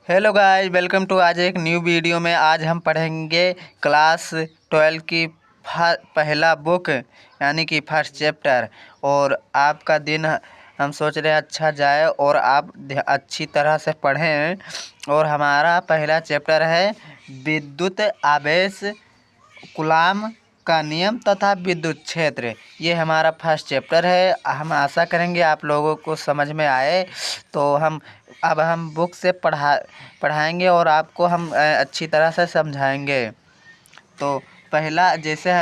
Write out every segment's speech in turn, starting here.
Hello guys, welcome to आज एक new video में। आज हम पढ़ेंगे क्लास 12 की पहला बुक यानी कि फर्स्ट चैप्टर। और आपका दिन हम सोच रहे हैं अच्छा जाए और आप अच्छी तरह से पढ़ें। और हमारा पहला चैप्टर है विद्युत आवेश, कूलाम का नियम तथा विद्युत क्षेत्र। ये हमारा फर्स्ट चैप्टर है। हम आशा करेंगे आप लोगों को समझ में आए। तो हम बुक से पढ़ाएंगे और आपको हम अच्छी तरह से समझाएंगे। तो पहला जैसे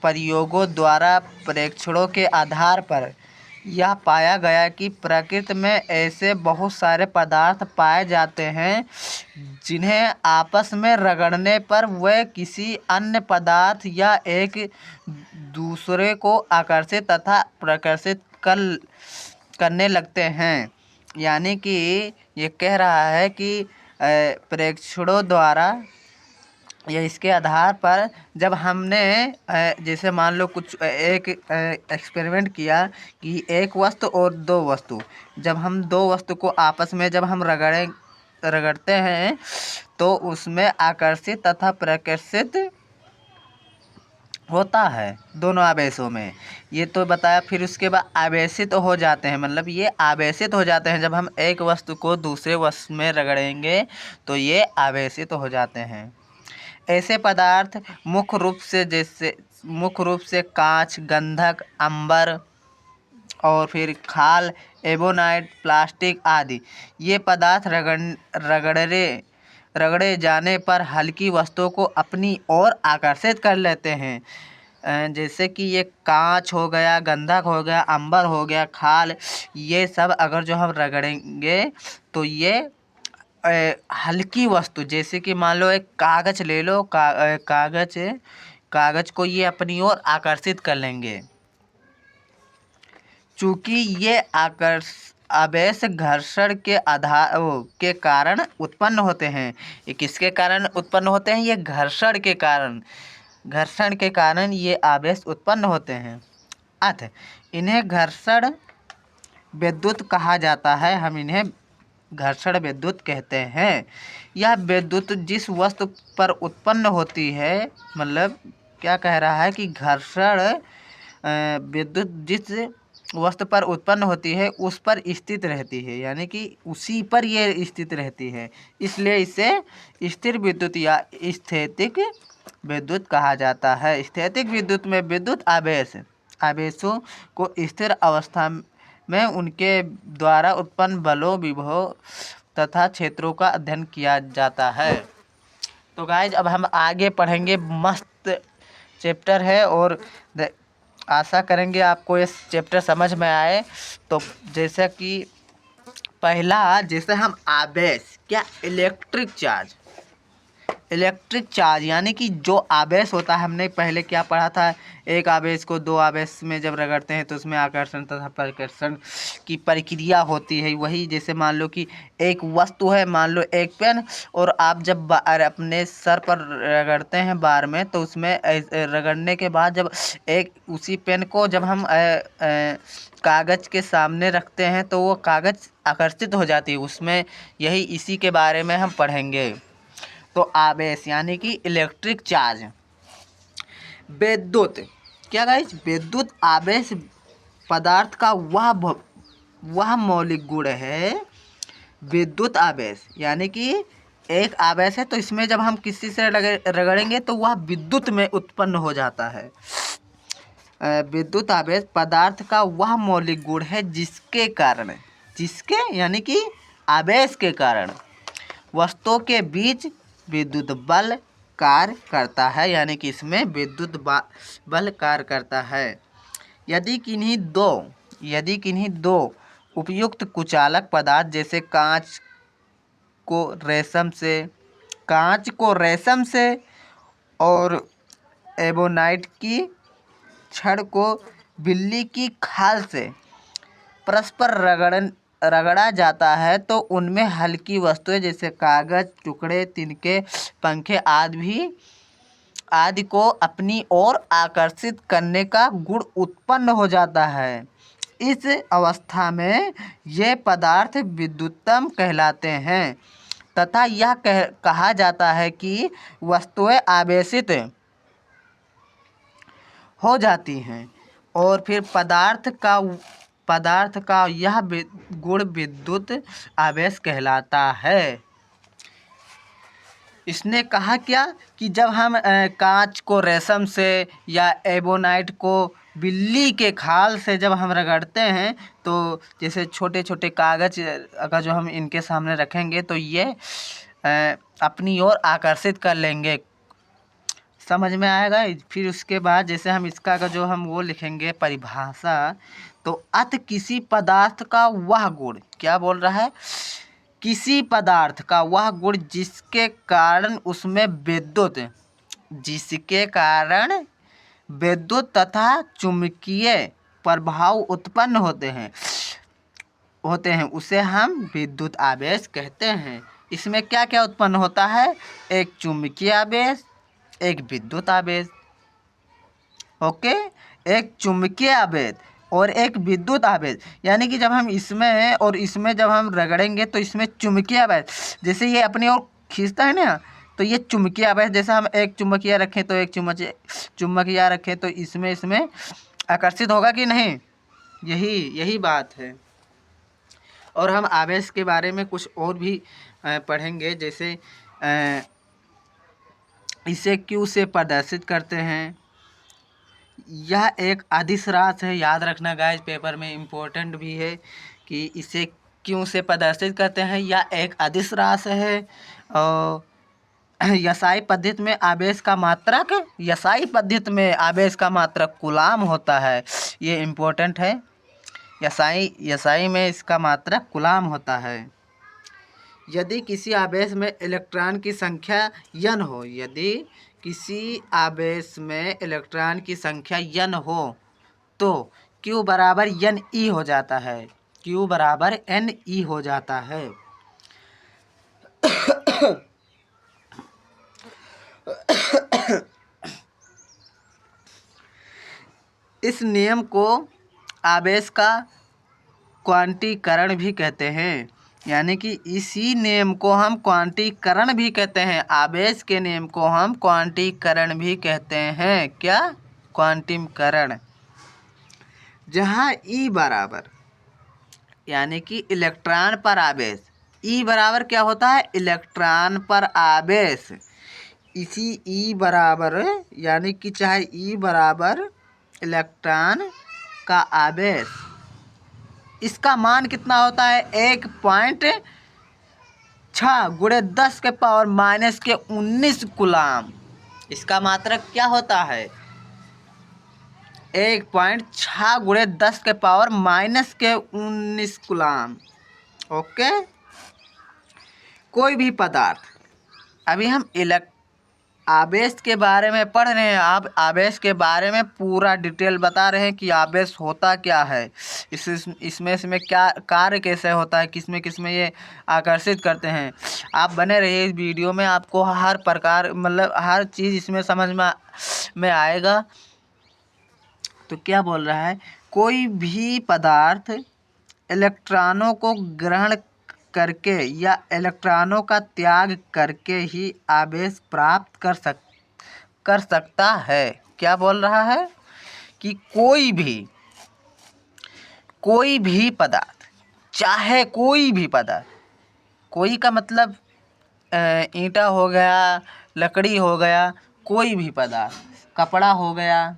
प्रयोगों द्वारा परीक्षणों के आधार पर यह पाया गया कि प्रकृति में ऐसे बहुत सारे पदार्थ पाए जाते हैं जिन्हें आपस में रगड़ने पर वे किसी अन्य पदार्थ या एक दूसरे को आकर्षित तथा प्रकर्षित करने लगते हैं। यानी कि ये कह रहा है कि परीक्षणों द्वारा या इसके आधार पर जब हमने जैसे मान लो कुछ एक एक्सपेरिमेंट किया कि एक वस्तु और दो वस्तु, जब हम दो वस्तु को आपस में जब हम रगड़ते हैं तो उसमें आकर्षित तथा प्रकर्षित होता है दोनों आवेशों में। ये तो बताया। फिर उसके बाद आवेशित हो जाते हैं, मतलब ये आवेशित हो जाते हैं। जब हम एक वस्तु को दूसरे वस्तु में रगड़ेंगे तो ये आवेशित हो जाते हैं। ऐसे पदार्थ मुख्य रूप से कांच, गंधक, अंबर और फिर खाल, एबोनाइट, प्लास्टिक आदि। ये पदार्थ रगड़े जाने पर हल्की वस्तुओं को अपनी ओर आकर्षित कर लेते हैं। जैसे कि ये कांच हो गया, गंधक हो गया, अंबर हो गया, खाल, ये सब अगर जो हम रगड़ेंगे तो ये हल्की वस्तु, जैसे कि मान लो एक कागज ले लो, कागज को ये अपनी ओर आकर्षित कर लेंगे। चूँकि ये आवेश घर्षण के कारण उत्पन्न होते हैं। ये किसके कारण उत्पन्न होते हैं? ये घर्षण के कारण ये आवेश उत्पन्न होते हैं। इन्हें घर्षण विद्युत कहा जाता है। हम इन्हें घर्षण विद्युत कहते हैं। यह विद्युत जिस वस्तु पर उत्पन्न होती है, मतलब क्या कह रहा है कि घर्षण विद्युत जिस वस्तु पर उत्पन्न होती है उस पर स्थित रहती है, यानी कि उसी पर ये स्थित रहती है। इसलिए इसे स्थिर विद्युत या स्थैतिक विद्युत कहा जाता है। स्थैतिक विद्युत में विद्युत आवेशों को स्थिर अवस्था में उनके द्वारा उत्पन्न बलों, विभवों तथा क्षेत्रों का अध्ययन किया जाता है। तो गाइज अब हम आगे पढ़ेंगे। मस्त चैप्टर है और आशा करेंगे आपको ये चैप्टर समझ में आए। तो जैसे कि पहला, जैसे हम आवेश, क्या इलेक्ट्रिक चार्ज यानी कि जो आवेश होता है, हमने पहले क्या पढ़ा था, एक आवेश को दो आवेश में जब रगड़ते हैं तो उसमें आकर्षण तथा प्रकर्षण की प्रक्रिया होती है। वही जैसे मान लो कि एक वस्तु है, मान लो एक पेन, और आप जब अपने सर पर रगड़ते हैं बार में, तो उसमें रगड़ने के बाद जब एक उसी पेन को जब हम कागज़ के सामने रखते हैं तो वो कागज़ आकर्षित हो जाती है उसमें। यही इसी के बारे में हम पढ़ेंगे। तो आवेश यानी कि इलेक्ट्रिक चार्ज। विद्युत, क्या गाइस? विद्युत आवेश पदार्थ का वह मौलिक गुण है। विद्युत आवेश यानी कि एक आवेश है तो इसमें जब हम किसी से रगड़ेंगे तो वह विद्युत में उत्पन्न हो जाता है। विद्युत आवेश पदार्थ का वह मौलिक गुण है जिसके यानी कि आवेश के कारण वस्तुओं के बीच विद्युत बल कार्य करता है, यानी कि इसमें विद्युत बल कार्य करता है। यदि किन्हीं दो उपयुक्त कुचालक पदार्थ जैसे कांच को रेशम से और एबोनाइट की छड़ को बिल्ली की खाल से परस्पर रगड़ा जाता है तो उनमें हल्की वस्तुएं जैसे कागज, टुकड़े, तिनके, पंखे आदि को अपनी ओर आकर्षित करने का गुण उत्पन्न हो जाता है। इस अवस्था में ये पदार्थ विद्युतम कहलाते हैं तथा यह कहा जाता है कि वस्तुएं आवेशित हो जाती हैं और फिर पदार्थ का यह गुण विद्युत आवेश कहलाता है। इसने कहा क्या कि जब हम कांच को रेशम से या एबोनाइट को बिल्ली के खाल से जब हम रगड़ते हैं तो जैसे छोटे छोटे कागज़ अगर जो हम इनके सामने रखेंगे तो ये अपनी ओर आकर्षित कर लेंगे। समझ में आएगा। फिर उसके बाद जैसे हम इसका अगर जो हम वो लिखेंगे परिभाषा, तो अत किसी पदार्थ का वह गुण, क्या बोल रहा है, किसी पदार्थ का वह गुण जिसके कारण उसमें विद्युत तथा चुंबकीय प्रभाव उत्पन्न होते हैं उसे हम विद्युत आवेश कहते हैं। इसमें क्या क्या उत्पन्न होता है, एक चुंबकीय आवेश, एक विद्युत आवेश। ओके, एक चुंबकीय आवेश और एक विद्युत आवेश, यानी कि जब हम इसमें और इसमें जब हम रगड़ेंगे तो इसमें चुंबकीय आवेश जैसे ये अपनी ओर खींचता है ना, तो ये चुंबकीय आवेश, जैसे हम एक चुंबकीय रखें तो एक चुंबकीय रखें तो इसमें आकर्षित होगा कि नहीं, यही बात है। और हम आवेश के बारे में कुछ और भी पढ़ेंगे, जैसे इसे क्यू से प्रदर्शित करते हैं। यह एक अदिश राशि है, याद रखना गाइस, पेपर में इम्पोर्टेंट भी है कि इसे क्यों से प्रदर्शित करते हैं। यह एक अदिश राशि है और यसाई पद्धति में आवेश का मात्रक कूलाम होता है। ये इम्पोर्टेंट है, यसाई में इसका मात्रक कूलाम होता है। यदि किसी आवेश में इलेक्ट्रॉन की संख्या n हो, यदि किसी आवेश में इलेक्ट्रॉन की संख्या n हो तो Q बराबर Ne हो जाता है, Q बराबर Ne हो जाता है। इस नियम को आवेश का क्वांटीकरण भी कहते हैं, यानी कि इसी नियम को हम क्वांटीकरण भी कहते हैं। आवेश के नियम को हम क्वांटीकरण भी कहते हैं। क्या, क्वांटीकरण। जहाँ E बराबर, यानी कि इलेक्ट्रॉन पर आवेश, E बराबर क्या होता है, इलेक्ट्रॉन पर आवेश। इसी E बराबर, यानी कि चाहे E बराबर इलेक्ट्रॉन का आवेश, इसका मान कितना होता है, 1.6 × 10⁻⁻⁰ कूलाम। इसका मात्रक क्या होता है, 1.6 × 10⁻⁻⁰ कूलाम। ओके, कोई भी पदार्थ, अभी हम आवेश के बारे में पढ़ रहे हैं, आप आवेश के बारे में पूरा डिटेल बता रहे हैं कि आवेश होता क्या है, इसमें क्या कार्य कैसे होता है, किसमें ये आकर्षित करते हैं। आप बने रहिए इस वीडियो में, आपको हर प्रकार मतलब हर चीज़ इसमें समझ में आएगा। तो क्या बोल रहा है, कोई भी पदार्थ इलेक्ट्रॉनों को ग्रहण करके या इलेक्ट्रॉनों का त्याग करके ही आवेश प्राप्त कर सकता है। क्या बोल रहा है कि कोई भी पदार्थ, चाहे कोई भी पदार्थ, कोई का मतलब ईंटा हो गया, लकड़ी हो गया, कोई भी पदार्थ, कपड़ा हो गया,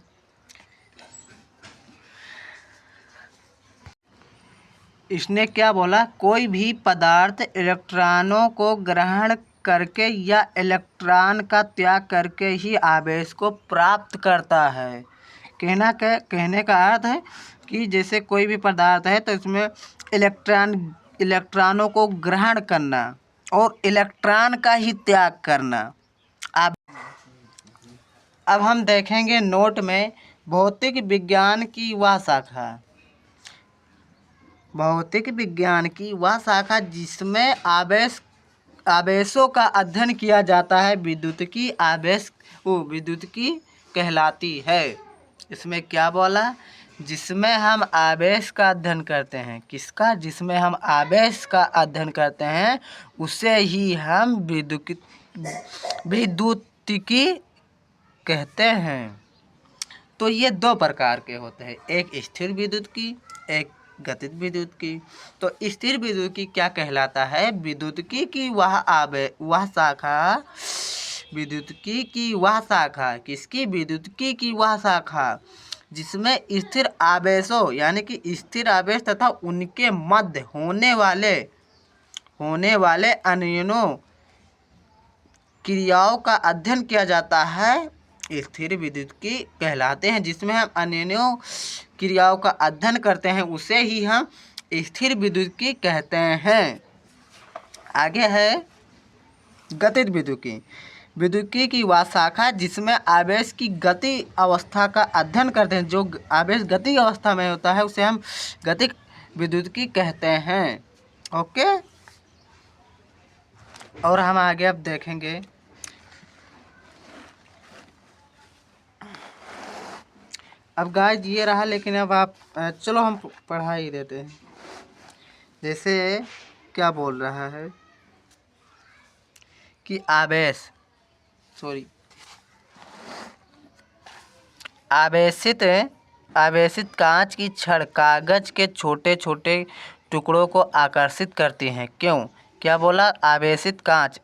इसने क्या बोला, कोई भी पदार्थ इलेक्ट्रॉनों को ग्रहण करके या इलेक्ट्रॉन का त्याग करके ही आवेश को प्राप्त करता है। कहने का अर्थ है कि जैसे कोई भी पदार्थ है तो इसमें इलेक्ट्रॉनों को ग्रहण करना और इलेक्ट्रॉन का ही त्याग करना। अब हम देखेंगे नोट में भौतिक विज्ञान की वह शाखा जिसमें आवेशों का अध्ययन किया जाता है, विद्युतिकी कहलाती है। इसमें क्या बोला जिसमें हम आवेश का अध्ययन करते हैं। किसका? जिसमें हम आवेश का अध्ययन करते हैं उसे ही हम विद्युतिकी कहते हैं। तो ये दो प्रकार के होते हैं, एक स्थिर विद्युतिकी, एक गतिज विद्युतिकी। तो स्थिर विद्युतिकी क्या कहलाता है? विद्युतिकी की वह शाखा, विद्युतिकी की वह शाखा, किसकी? विद्युतिकी की वह शाखा जिसमें स्थिर आवेशों यानी कि स्थिर आवेश तथा उनके मध्य होने वाले अनयोन्य क्रियाओं का अध्ययन किया जाता है, स्थिर विद्युतिकी कहलाते हैं। जिसमें हम अनयोन्य क्रियाओं का अध्ययन करते हैं उसे ही हम स्थिर विद्युतिकी कहते हैं। आगे है गतिज विद्युतिकी। विद्युतिकी की वह शाखा जिसमें आवेश की गति अवस्था का अध्ययन करते हैं। जो आवेश गति अवस्था में होता है उसे हम गतिज विद्युतिकी कहते हैं। ओके, और हम आगे अब देखेंगे अब गाइस ये रहा, लेकिन अब आप चलो हम पढ़ा ही देते हैं। जैसे क्या बोल रहा है कि आवेशित कांच की छड़ कागज के छोटे छोटे टुकड़ों को आकर्षित करती हैं। क्यों? क्या बोला? आवेशित कांच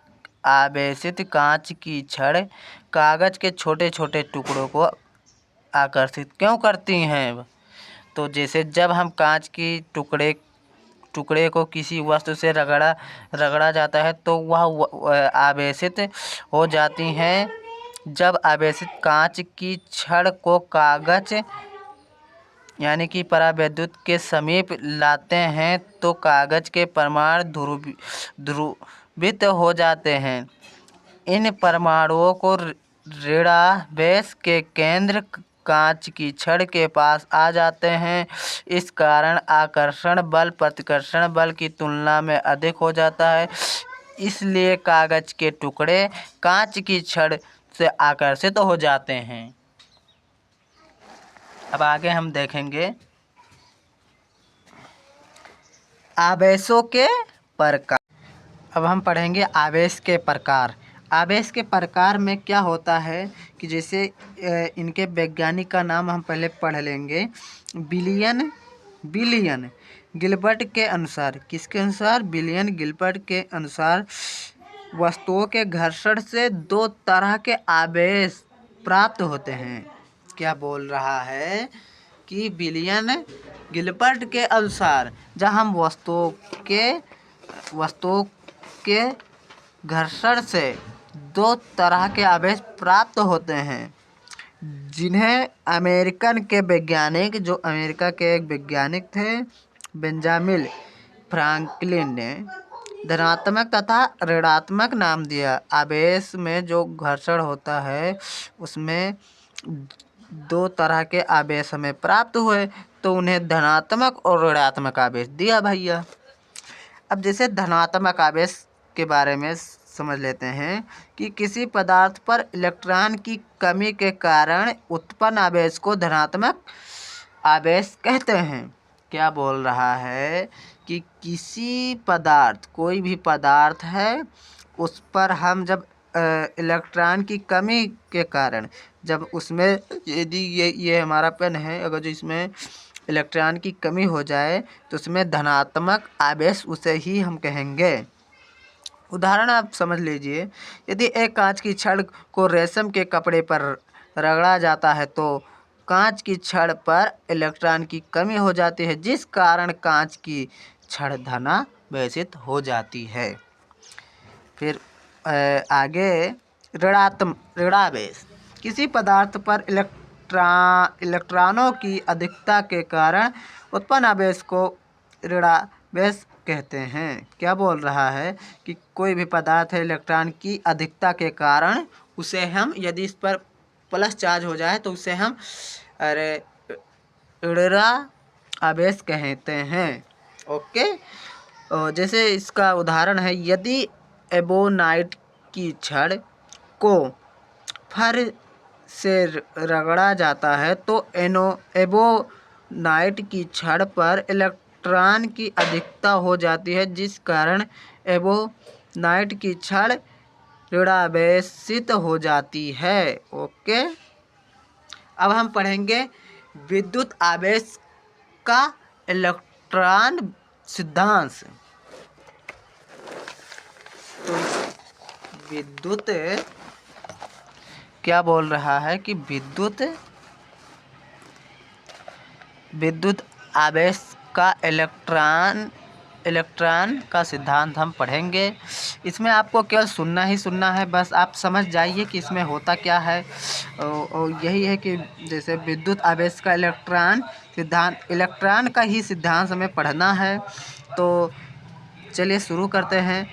की छड़ कागज के छोटे छोटे टुकड़ों को आकर्षित क्यों करती हैं? तो जैसे जब हम कांच की टुकड़े को किसी वस्तु से रगड़ा जाता है तो वह आवेशित हो जाती हैं। जब आवेशित कांच की छड़ को कागज यानी कि परावैद्युत के समीप लाते हैं तो कागज के परमाणु ध्रुवित हो जाते हैं। इन परमाणुओं को ऋणावेश के केंद्र कांच की छड़ के पास आ जाते हैं। इस कारण आकर्षण बल प्रतिकर्षण बल की तुलना में अधिक हो जाता है, इसलिए कागज के टुकड़े कांच की छड़ से आकर्षित हो जाते हैं। अब आगे हम देखेंगे आवेशों के प्रकार। अब हम पढ़ेंगे आवेश के प्रकार। आवेश के प्रकार में क्या होता है कि जैसे इनके वैज्ञानिक का नाम हम पहले पढ़ लेंगे। विलियम गिलबर्ट के अनुसार, किसके अनुसार? विलियम गिलबर्ट के अनुसार वस्तुओं के घर्षण से दो तरह के आवेश प्राप्त होते हैं। क्या बोल रहा है कि विलियम गिलबर्ट के अनुसार जब हम वस्तुओं के घर्षण से दो तरह के आवेश प्राप्त होते हैं, जिन्हें अमेरिका के एक वैज्ञानिक थे बेंजामिन फ्रैंकलिन ने धनात्मक तथा ऋणात्मक नाम दिया। आवेश में जो घर्षण होता है उसमें दो तरह के आवेश हमें प्राप्त हुए तो उन्हें धनात्मक और ऋणात्मक आवेश दिया भैया। अब जैसे धनात्मक आवेश के बारे में समझ लेते हैं कि किसी पदार्थ पर इलेक्ट्रॉन की कमी के कारण उत्पन्न आवेश को धनात्मक आवेश कहते हैं। क्या बोल रहा है कि किसी पदार्थ, कोई भी पदार्थ है, उस पर हम जब इलेक्ट्रॉन की कमी के कारण जब उसमें यदि ये हमारा पेन है, अगर जो इसमें इलेक्ट्रॉन की कमी हो जाए तो उसमें धनात्मक आवेश उसे ही हम कहेंगे। उदाहरण आप समझ लीजिए, यदि एक कांच की छड़ को रेशम के कपड़े पर रगड़ा जाता है तो कांच की छड़ पर इलेक्ट्रॉन की कमी हो जाती है, जिस कारण कांच की छड़ धनावेशित हो जाती है। फिर आगे ऋणावेश। किसी पदार्थ पर इलेक्ट्रॉनों की अधिकता के कारण उत्पन्न आवेश को ऋणावेश कहते हैं। क्या बोल रहा है कि कोई भी पदार्थ है, इलेक्ट्रॉन की अधिकता के कारण उसे हम, यदि इस पर प्लस चार्ज हो जाए तो उसे हम ऋणावेश कहते हैं। ओके, जैसे इसका उदाहरण है, यदि एबोनाइट की छड़ को फर से रगड़ा जाता है तो नाइट की छड़ पर इलेक्ट्रॉन की अधिकता हो जाती है, जिस कारण एबोनाइट की छड़ ऋणावेशित हो जाती है। ओके, अब हम पढ़ेंगे विद्युत आवेश का इलेक्ट्रॉन सिद्धांत। तो विद्युत क्या बोल रहा है कि विद्युत आवेश का इलेक्ट्रॉन का सिद्धांत हम पढ़ेंगे। इसमें आपको केवल सुनना ही सुनना है, बस आप समझ जाइए कि इसमें होता क्या है। और यही है कि जैसे विद्युत आवेश का इलेक्ट्रॉन का ही सिद्धांत हमें पढ़ना है। तो चलिए शुरू करते हैं।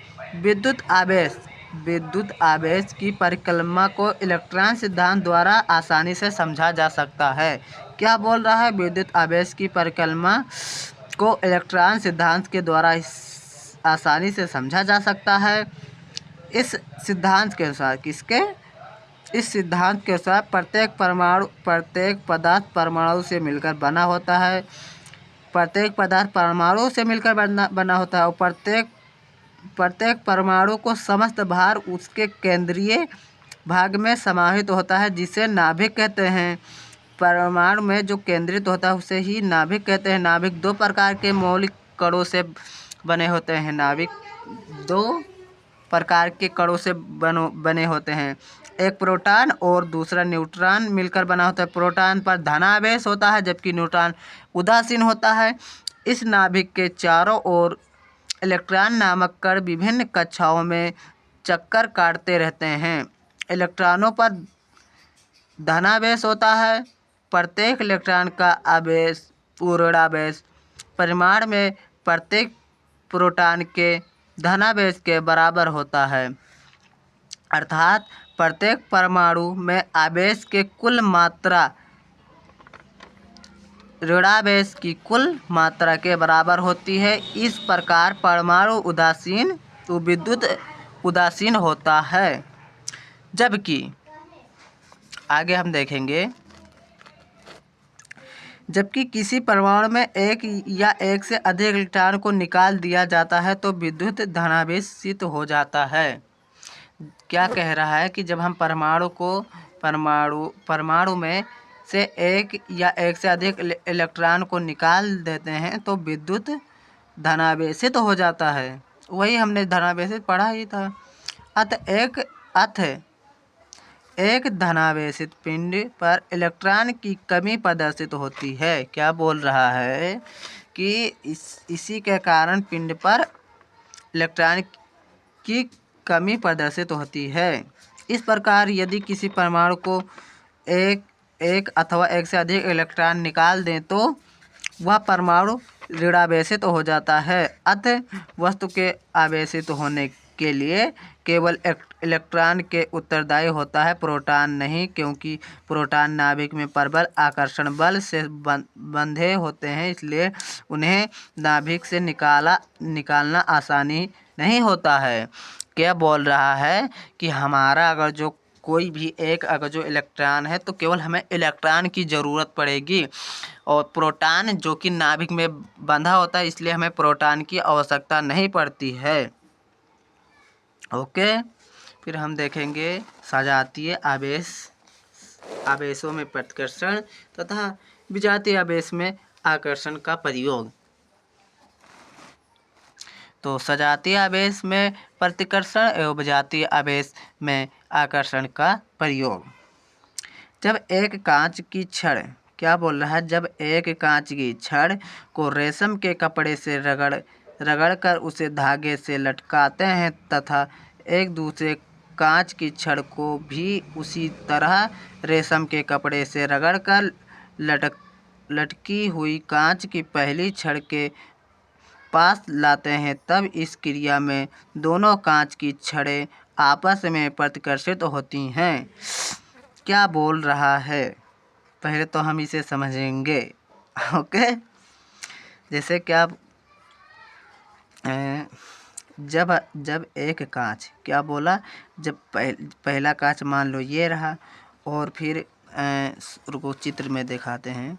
विद्युत आवेश की परिकल्पना को इलेक्ट्रॉन सिद्धांत द्वारा आसानी से समझा जा सकता है। क्या बोल रहा है? विद्युत आवेश की परिकल्पना को इलेक्ट्रॉन सिद्धांत के द्वारा आसानी से समझा जा सकता है। इस सिद्धांत के अनुसार इस सिद्धांत के अनुसार प्रत्येक पदार्थ परमाणु से मिलकर बना होता है। प्रत्येक पदार्थ परमाणु से मिलकर बना होता है और प्रत्येक परमाणु को समस्त भार उसके केंद्रीय भाग में समाहित होता है, जिसे नाभिक कहते हैं। परमाणु में जो केंद्रित होता है उसे ही नाभिक कहते हैं। नाभिक दो प्रकार के मौलिक कणों से बने होते हैं। नाभिक दो प्रकार के कणों से बने होते हैं, एक प्रोटॉन और दूसरा न्यूट्रॉन मिलकर बना होता है। प्रोटॉन पर धनावेश होता है जबकि न्यूट्रॉन उदासीन होता है। इस नाभिक के चारों ओर इलेक्ट्रॉन नामक कण विभिन्न कक्षाओं में चक्कर काटते रहते हैं। इलेक्ट्रॉनों पर धनावेश होता है। प्रत्येक इलेक्ट्रॉन का आवेश ऋणावेश परिमाण में प्रत्येक प्रोटॉन के धनावेश के बराबर होता है, अर्थात प्रत्येक परमाणु में आवेश के कुल मात्रा ऋणावेश की कुल मात्रा के बराबर होती है। इस प्रकार परमाणु विद्युत उदासीन होता है। जबकि आगे हम देखेंगे, जबकि किसी परमाणु में एक या एक से अधिक इलेक्ट्रॉन को निकाल दिया जाता है तो विद्युत धनावेशित हो जाता है। क्या कह रहा है कि जब हम परमाणु में से एक या एक से अधिक इलेक्ट्रॉन को निकाल देते हैं तो विद्युत धनावेशित हो जाता है। वही हमने धनावेशित पढ़ा ही था। एक धनावेशित पिंड पर इलेक्ट्रॉन की कमी प्रदर्शित होती है। क्या बोल रहा है कि इसी के कारण पिंड पर इलेक्ट्रॉन की कमी प्रदर्शित होती है। इस प्रकार यदि किसी परमाणु को एक अथवा एक से अधिक इलेक्ट्रॉन निकाल दें तो वह परमाणु ऋणावेशित हो जाता है। अतः वस्तु के आवेशित होने के लिए केवल इलेक्ट्रॉन के उत्तरदायी होता है, प्रोटॉन नहीं, क्योंकि प्रोटॉन नाभिक में प्रबल आकर्षण बल से बंधे होते हैं, इसलिए उन्हें नाभिक से निकालना आसानी नहीं होता है। क्या बोल रहा है कि हमारा अगर जो कोई भी अगर जो इलेक्ट्रॉन है तो केवल हमें इलेक्ट्रॉन की ज़रूरत पड़ेगी और प्रोटॉन जो कि नाभिक में बंधा होता है, इसलिए हमें प्रोटॉन की आवश्यकता नहीं पड़ती है। ओके, फिर हम देखेंगे सजातीय आवेशों में प्रतिकर्षण तथा विजातीय आवेश में आकर्षण का प्रयोग। तो सजातीय आवेश में प्रतिकर्षण एवं विजातीय आवेश में आकर्षण का प्रयोग। जब एक कांच की छड़ क्या बोल रहा है? जब एक कांच की छड़ को रेशम के कपड़े से रगड़कर उसे धागे से लटकाते हैं तथा एक दूसरे कांच की छड़ को भी उसी तरह रेशम के कपड़े से रगड़कर लटकी हुई कांच की पहली छड़ के पास लाते हैं, तब इस क्रिया में दोनों कांच की छड़ें आपस में प्रतिकर्षित होती हैं। क्या बोल रहा है? पहले तो हम इसे समझेंगे। ओके, जैसे क्या जब एक कांच क्या बोला, जब पहला कांच मान लो ये रहा और फिर रुको चित्र में दिखाते हैं।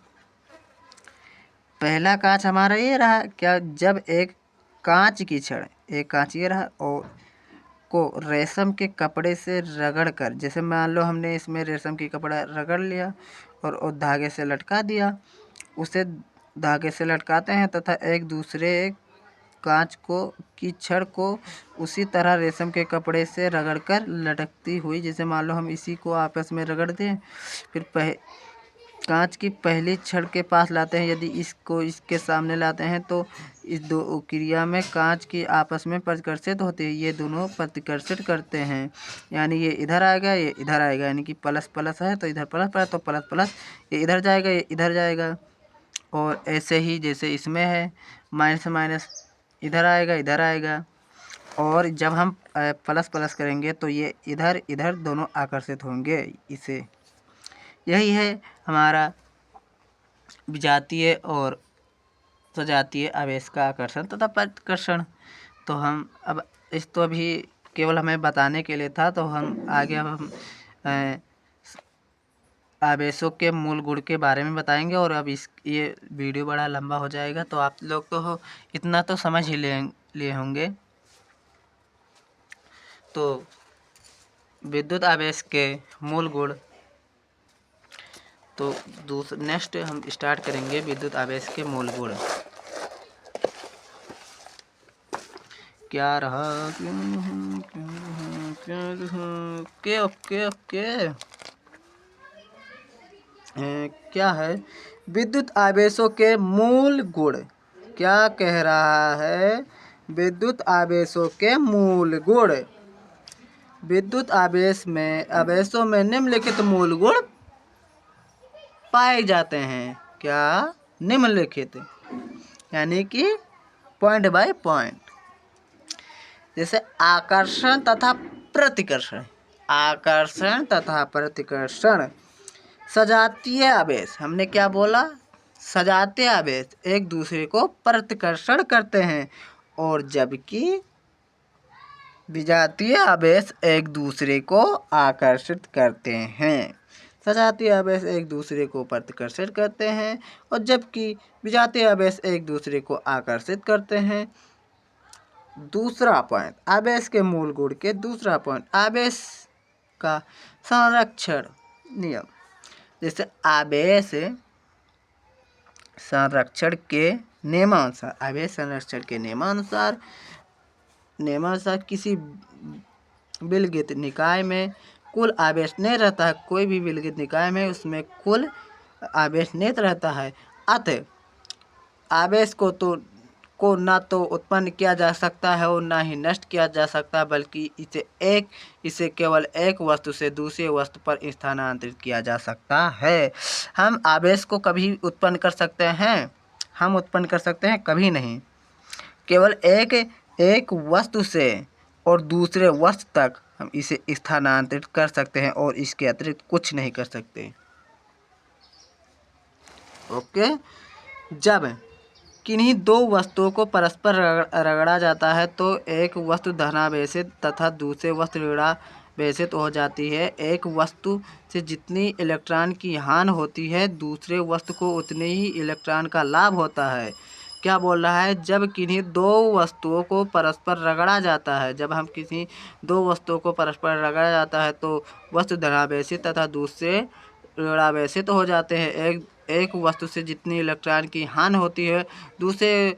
पहला कांच हमारा ये रहा क्या, जब एक कांच की छड़, एक कांच ये रहा और को रेशम के कपड़े से रगड़ कर, जैसे मान लो हमने इसमें रेशम की कपड़ा रगड़ लिया और धागे से लटका दिया, उसे धागे से लटकाते हैं तथा एक दूसरे कांच को की छड़ को उसी तरह रेशम के कपड़े से रगड़कर लटकती हुई, जैसे मान लो हम इसी को आपस में रगड़ दें, फिर कांच की पहली छड़ के पास लाते हैं, यदि इसको इसके सामने लाते हैं तो इस दो क्रिया में कांच की आपस में प्रतिकर्षित होती है, ये दोनों प्रतिकर्षित करते हैं, यानी ये इधर आएगा ये इधर आएगा, यानी कि प्लस प्लस है तो इधर प्लस प्लस तो प्लस प्लस ये इधर जाएगा ये इधर जाएगा। और ऐसे ही जैसे इसमें है माइनस माइनस इधर आएगा इधर आएगा, और जब हम प्लस प्लस करेंगे तो ये इधर इधर दोनों आकर्षित होंगे इसे। यही है हमारा विजातीय और सजातीय आवेश का आकर्षण तथा प्रतिकर्षण। तो हम अब इस तो अभी केवल हमें बताने के लिए था, तो हम आगे अब हम आवेशों के मूल गुण के बारे में बताएंगे। और अब ये वीडियो बड़ा लंबा हो जाएगा, तो आप लोग तो इतना तो समझ ही लिए होंगे। तो विद्युत आवेश के मूल गुण, तो नेक्स्ट हम स्टार्ट करेंगे विद्युत आवेश के मूल गुण। क्या रहा ओके ओके ओके क्या है विद्युत आवेशों के मूल गुण, क्या कह रहा है विद्युत आवेशों के मूल गुण। विद्युत आवेशों में निम्नलिखित मूल गुण पाए जाते हैं। क्या, निम्नलिखित यानी कि पॉइंट बाय पॉइंट, जैसे आकर्षण तथा प्रतिकर्षण, आकर्षण तथा प्रतिकर्षण। सजातीय आवेश, हमने क्या बोला, सजातीय आवेश एक दूसरे को प्रतिकर्षण करते हैं, और जबकि विजातीय आवेश एक दूसरे को आकर्षित करते हैं। सजातीय आवेश एक दूसरे को प्रतिकर्षित करते हैं और जबकि विजातीय आवेश एक दूसरे को आकर्षित करते हैं। दूसरा पॉइंट, आवेश के मूल गुण के दूसरा पॉइंट, आवेश का संरक्षण नियम। जैसे आवेश संरक्षण के नियमानुसार, आवेश संरक्षण के नियमानुसार किसी विलगित निकाय में कुल आवेश नहीं रहता है, कोई भी विलगित निकाय में उसमें कुल आवेश नहीं रहता है, अतः आवेश को ना तो उत्पन्न किया जा सकता है और ना ही नष्ट किया जा सकता है, बल्कि इसे केवल एक वस्तु से दूसरी वस्तु पर स्थानांतरित किया जा सकता है। हम आवेश को कभी उत्पन्न कर सकते हैं, हम उत्पन्न कर सकते हैं, कभी नहीं। केवल एक वस्तु से और दूसरे वस्तु तक हम इसे स्थानांतरित कर सकते हैं और इसके अतिरिक्त कुछ नहीं कर सकते। ओके, जब किन्हीं दो वस्तुओं को परस्पर रगड़ा जाता है तो एक वस्तु धनावेशित तथा दूसरे वस्तु ऋणावेशित हो जाती है। एक वस्तु से जितनी इलेक्ट्रॉन की हानि होती है दूसरे वस्तु को उतने ही इलेक्ट्रॉन का लाभ होता है। क्या बोल रहा है, जब किन्हीं दो वस्तुओं को परस्पर रगड़ा जाता है, जब हम किसी दो वस्तुओं को परस्पर रगड़ा जाता है तो वस्तु धनावेशित तथा दूसरे ऋणावेशित हो जाते हैं। एक वस्तु से जितनी इलेक्ट्रॉन की हानि होती है दूसरे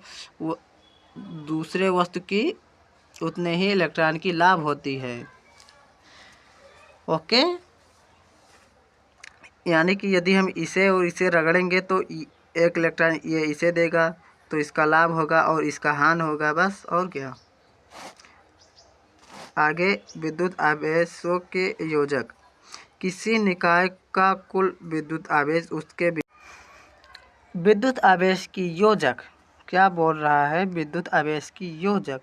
वस्तु की उतने ही इलेक्ट्रॉन की लाभ होती है। ओके, यानी कि यदि हम इसे और इसे रगड़ेंगे तो एक इलेक्ट्रॉन ये इसे देगा तो इसका लाभ होगा और इसका हानि होगा, बस और क्या। आगे विद्युत आवेशों के योजक, किसी निकाय का कुल विद्युत आवेश उसके विद्युत आवेश की योजक, क्या बोल रहा है, विद्युत आवेश की योजक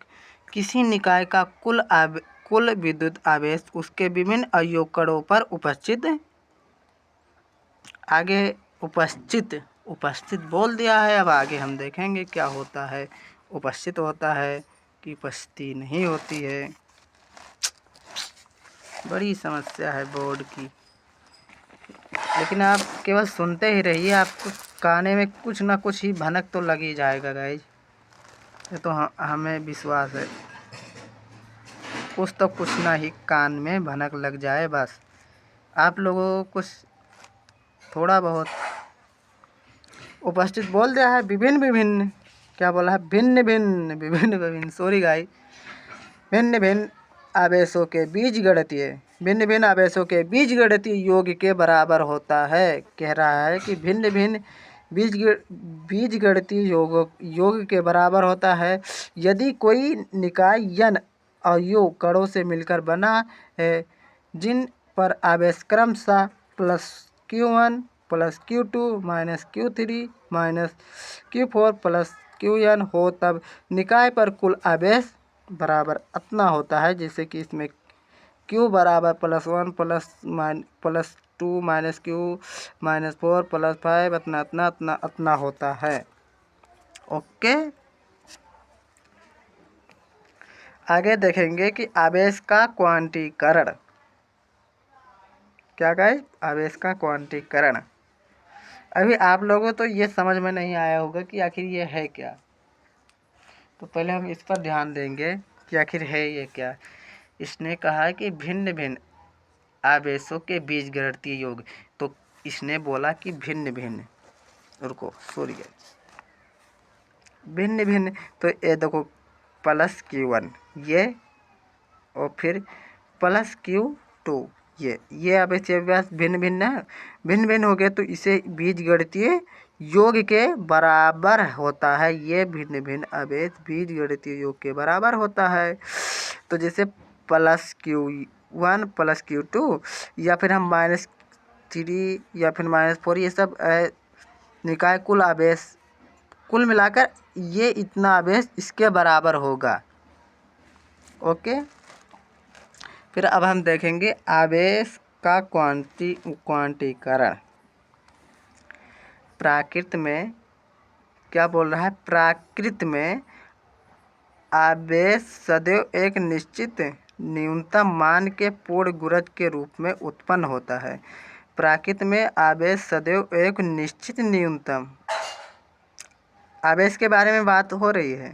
किसी निकाय का कुल विद्युत आवेश उसके विभिन्न अवयवों पर उपस्थित, आगे उपस्थित बोल दिया है, अब आगे हम देखेंगे क्या होता है, उपस्थित होता है कि उपस्थिति नहीं होती है। बड़ी समस्या है बोर्ड की, लेकिन आप केवल सुनते ही रहिए, आपको गाने में कुछ ना कुछ ही भनक तो लग ही जाएगा गाइज, ये तो हमें विश्वास है। कुछ तो कुछ ना ही कान में भनक लग जाए बस। आप लोगों को कुछ थोड़ा बहुत उपस्थित बोल दिया है विभिन्न विभिन्न, क्या बोला है, भिन्न भिन्न विभिन्न विभिन्न, सॉरी गाइज। भिन्न भिन्न आवेशों के बीजगणितीय, भिन्न भिन्न आवेशों के बीजगणितीय योग के बराबर होता है। कह रहा है कि भिन्न भिन्न बीजगणितीय योग के बराबर होता है यदि कोई निकाय यन अवयव कणों से मिलकर बना है जिन पर आवेश क्रमशः +Q1 +Q2 -Q3 -Q4 +Qn हो, तब निकाय पर कुल आवेश बराबर अतना होता है। जैसे कि इसमें Q बराबर +1 +2 -Q -4 +5 अतना होता है। ओके, आगे देखेंगे कि आवेश का क्वांटीकरण। क्या गाइस, आवेश का क्वांटीकरण। अभी आप लोगों तो ये समझ में नहीं आया होगा कि आखिर ये है क्या, तो पहले हम इस पर ध्यान देंगे कि आखिर है ये क्या। इसने कहा कि भिन्न भिन्न आवेशों के बीजगणितीय योग, तो इसने बोला कि भिन्न भिन्न, रुको सॉरी, भिन्न भिन्न, तो ये देखो +Q1 ये, और फिर +Q2 ये आवेश भिन्न भिन्न है, भिन्न भिन्न हो गए तो इसे बीजगणितीय योग के बराबर होता है। ये भिन्न भिन्न आवेश बीजगणितीय योग के बराबर होता है। तो जैसे +Q1 +Q2 या फिर हम -3 या फिर -4, ये सब निकाय कुल आवेश कुल मिलाकर ये इतना आवेश इसके बराबर होगा। ओके, फिर अब हम देखेंगे आवेश का क्वांटीकरण। प्राकृत में क्या बोल रहा है, प्राकृत में आवेश सदैव एक निश्चित न्यूनतम मान के पूर्ण गुणज के रूप में उत्पन्न होता है। प्राकृत में आवेश सदैव एक निश्चित न्यूनतम, आवेश के बारे में बात हो रही है,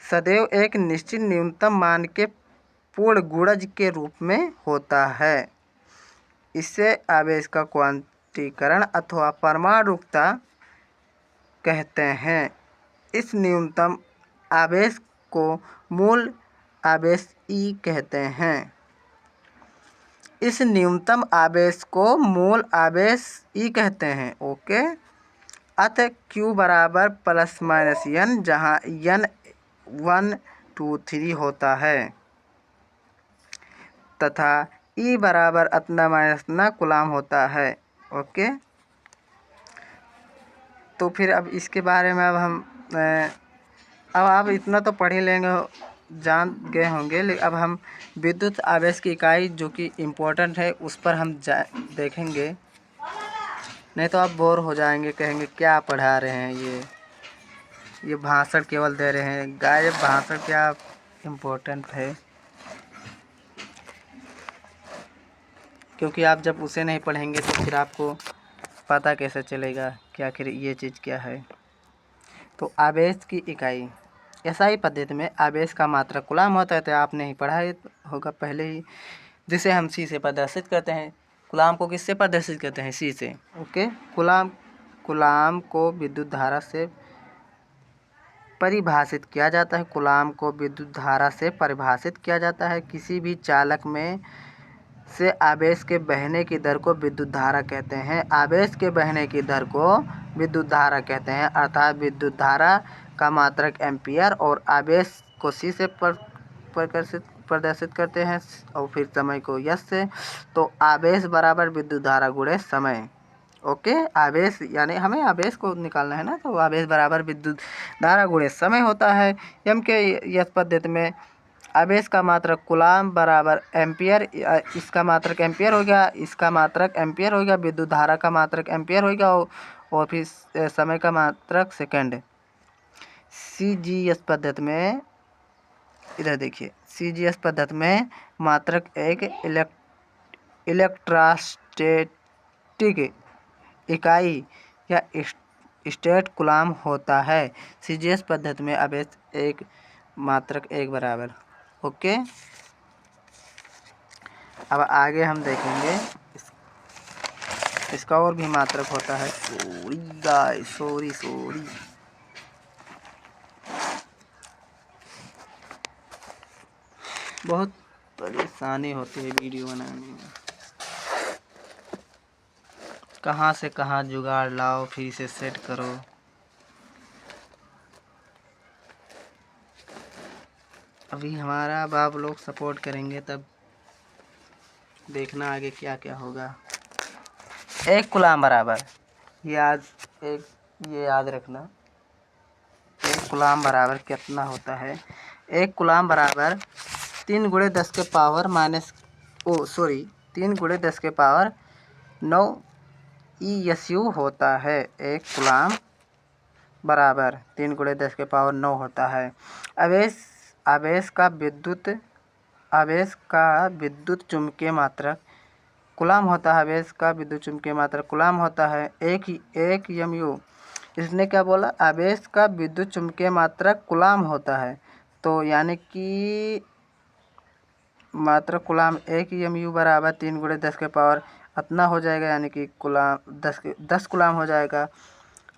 सदैव एक निश्चित न्यूनतम मान के पूर्ण गुणज के रूप में होता है। इसे आवेश का क्वांटीकरण अथवा परमाणुकता कहते हैं। इस न्यूनतम आवेश को मूल आवेश E कहते हैं। इस न्यूनतम आवेश को मूल आवेश E कहते हैं। ओके, अतः Q बराबर ±N, जहाँ N 1 2 3 होता है, तथा E बराबर अतना माइनस इतना कूलाम होता है। ओके, तो फिर अब इसके बारे में अब आप इतना तो पढ़ ही लेंगे, जान गए होंगे, लेकिन अब हम विद्युत आवेश की इकाई जो कि इम्पोर्टेंट है उस पर हम देखेंगे, नहीं तो आप बोर हो जाएंगे, कहेंगे क्या पढ़ा रहे हैं ये भाषण केवल दे रहे हैं। गायब भाषण क्या इम्पोर्टेंट है, क्योंकि आप जब उसे नहीं पढ़ेंगे तो फिर आपको पता कैसे चलेगा कि आखिर ये चीज़ क्या है। तो आवेश की इकाई, एसआई पद्धति में आवेश का मात्रक कूलाम होता है, तो आपने ही पढ़ा होगा पहले ही, जिसे हम सी से प्रदर्शित करते हैं। कूलाम को किससे प्रदर्शित करते हैं, सी से। ओके, कूलाम को विद्युत धारा से परिभाषित किया जाता है। कूलाम को विद्युत धारा से परिभाषित किया जाता है। किसी भी चालक में से आवेश के बहने की दर को विद्युत धारा कहते हैं। आवेश के बहने की दर को विद्युत धारा कहते हैं, अर्थात विद्युत धारा का मात्रक एम्पियर, और आवेश को सी से प्रदर्शित करते हैं, और फिर समय को यस से। तो आवेश बराबर विद्युत धारा गुणे समय। ओके, आवेश यानी हमें आवेश को निकालना है ना, तो आवेश बराबर विद्युत धारा गुणे समय होता है। यम के यस पद्धति में आवेश का मात्रक कूलाम बराबर एम्पियर, इसका मात्रक एम्पियर हो गया, इसका मात्रक एम्पियर हो गया, विद्युत धारा का मात्रक एम्पियर हो गया, और फिर समय का मात्रक सेकंड। CGS पद्धति में, इधर देखिए, CGS पद्धति में मात्रक एक इलेक्ट्रोस्टैटिक इकाई या स्टेट कूलाम होता है। सीजीएस पद्धति में आवेश एक मात्रक एक बराबर। ओके, अब आगे हम देखेंगे इसका और भी मात्रक होता है। Sorry guys, sorry. बहुत परेशानी होती है वीडियो बनाने में, कहाँ से कहाँ जुगाड़ लाओ, फिर इसे सेट करो। अभी हमारा अब आप लोग सपोर्ट करेंगे तब देखना आगे क्या क्या होगा। एक कूलाम बराबर, ये याद रखना, एक कूलाम बराबर कितना होता है। एक कूलाम बराबर 3 × 10 के पावर माइनस 3 × 10 के पावर 9 ESU होता है। एक कूलाम बराबर 3 × 10 के पावर 9 होता है। आवेश का विद्युत चुम्बकीय मात्रक कूलाम होता है। आवेश का विद्युत चुम्बकीय मात्रक कूलाम होता है 1 MU। इसने क्या बोला, आवेश का विद्युत चुम्बकीय मात्रक कूलाम होता है, तो यानी कि मात्रक कूलाम 1 MU बराबर 3 × 10 के पावर इतना हो जाएगा, यानी कि कूलाम 10 कूलाम हो जाएगा।